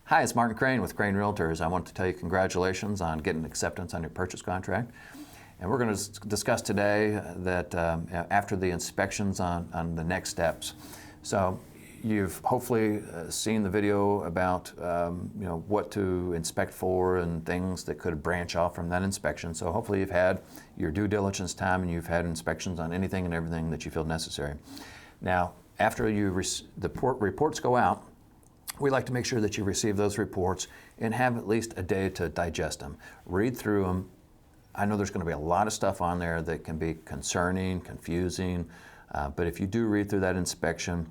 Hi, it's Martin Crane with Crane Realtors. I want to tell you congratulations on getting acceptance on your purchase contract. And we're going to discuss today that after the inspections on the next steps. So you've hopefully seen the video about what to inspect for and things that could branch off from that inspection. So hopefully you've had your due diligence time and you've had inspections on anything and everything that you feel necessary. Now, after the reports go out, we like to make sure that you receive those reports and have at least a day to digest them. Read through them. I know there's going to be a lot of stuff on there that can be concerning, confusing, but if you do read through that inspection,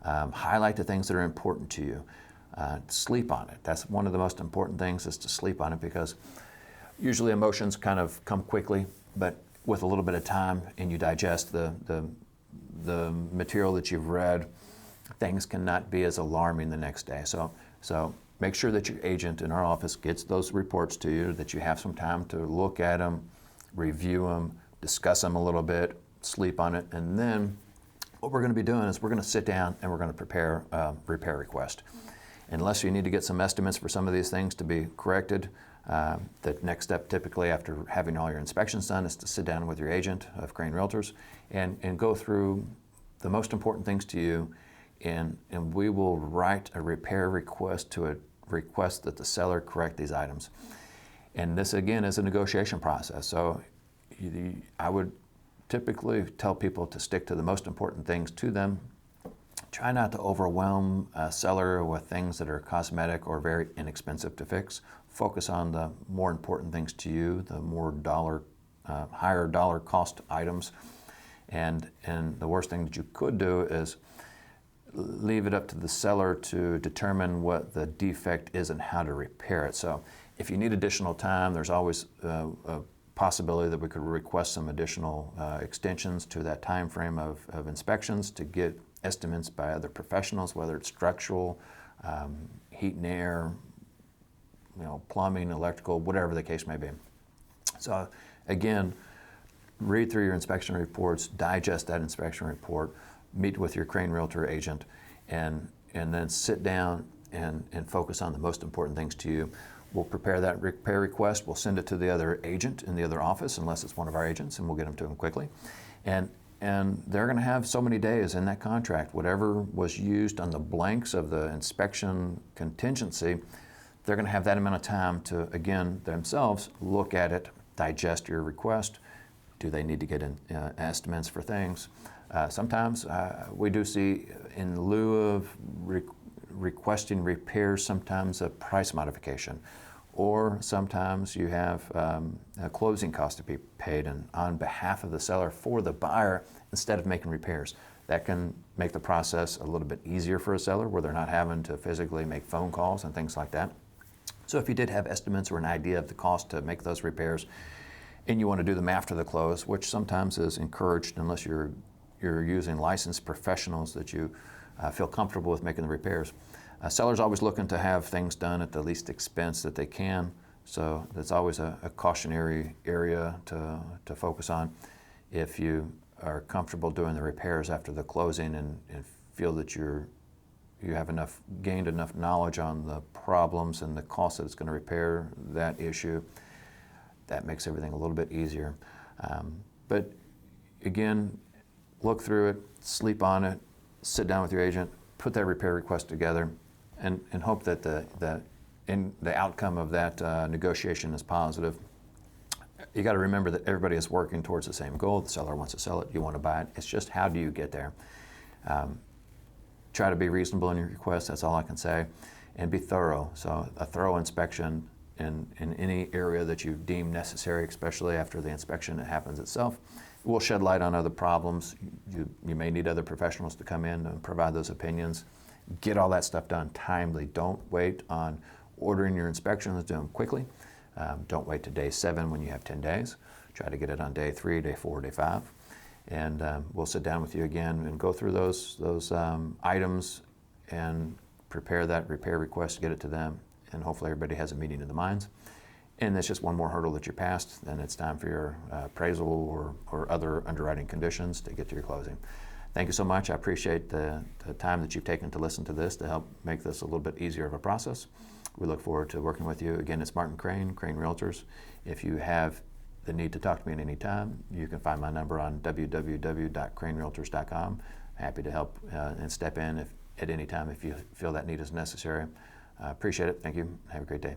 highlight the things that are important to you. Sleep on it. That's one of the most important things, is to sleep on it, because usually emotions kind of come quickly, but with a little bit of time and you digest the material that you've read, things cannot be as alarming the next day. So make sure that your agent in our office gets those reports to you, that you have some time to look at them, review them, discuss them a little bit, sleep on it, and then what we're going to be doing is we're going to sit down and we're going to prepare a repair request. Unless you need to get some estimates for some of these things to be corrected, the next step typically after having all your inspections done is to sit down with your agent of Crane Realtors and go through the most important things to you, and we will write a repair request to a request that the seller correct these items. And this again is a negotiation process. So I would typically tell people to stick to the most important things to them. Try not to overwhelm a seller with things that are cosmetic or very inexpensive to fix. Focus on the more important things to you, the more higher dollar cost items. And the worst thing that you could do is leave it up to the seller to determine what the defect is and how to repair it. So if you need additional time, there's always a possibility that we could request some additional extensions to that time frame of inspections to get estimates by other professionals, whether it's structural, heat and air, plumbing, electrical, whatever the case may be. So again, read through your inspection reports, digest that inspection report, meet with your Crane Realtor agent, and then sit down and focus on the most important things to you. We'll prepare that repair request. We'll send it to the other agent in the other office, unless it's one of our agents, and we'll get them to them quickly. And they're going to have so many days in that contract. Whatever was used on the blanks of the inspection contingency, they're going to have that amount of time to, again, themselves look at it, digest your request. Do they need to get estimates for things? Sometimes we do see, in lieu of requesting repairs, sometimes a price modification, or sometimes you have a closing cost to be paid and on behalf of the seller for the buyer instead of making repairs. That can make the process a little bit easier for a seller, where they're not having to physically make phone calls and things like that. So if you did have estimates or an idea of the cost to make those repairs, and you want to do them after the close, which sometimes is encouraged unless you're using licensed professionals that you feel comfortable with making the repairs. Sellers always looking to have things done at the least expense that they can, so that's always a cautionary area to focus on. If you are comfortable doing the repairs after the closing and feel that you have gained enough knowledge on the problems and the cost that it's going to repair that issue, that makes everything a little bit easier. But again, look through it, sleep on it, sit down with your agent, put that repair request together, and hope that the outcome of that negotiation is positive. You got to remember that everybody is working towards the same goal. The seller wants to sell it, you want to buy it. It's just, how do you get there? Try to be reasonable in your request, that's all I can say, and be thorough. So a thorough inspection in any area that you deem necessary, especially after the inspection that happens itself. It will shed light on other problems. You may need other professionals to come in and provide those opinions. Get all that stuff done timely. Don't wait on ordering your inspections. Do them quickly. Don't wait to day 7 when you have 10 days. Try to get it on day 3, day 4, day 5. And we'll sit down with you again and go through those items and prepare that repair request, get it to them, and hopefully everybody has a meeting of the minds. And that's just one more hurdle that you passed. Then it's time for your appraisal or other underwriting conditions to get to your closing. Thank you so much. I appreciate the time that you've taken to listen to this to help make this a little bit easier of a process. we look forward to working with you. Again, it's Martin Crane, Crane Realtors. If you have the need to talk to me at any time, you can find my number on www.cranerealtors.com. Happy to help and step in at any time if you feel that need is necessary. Appreciate it. Thank you. Have a great day.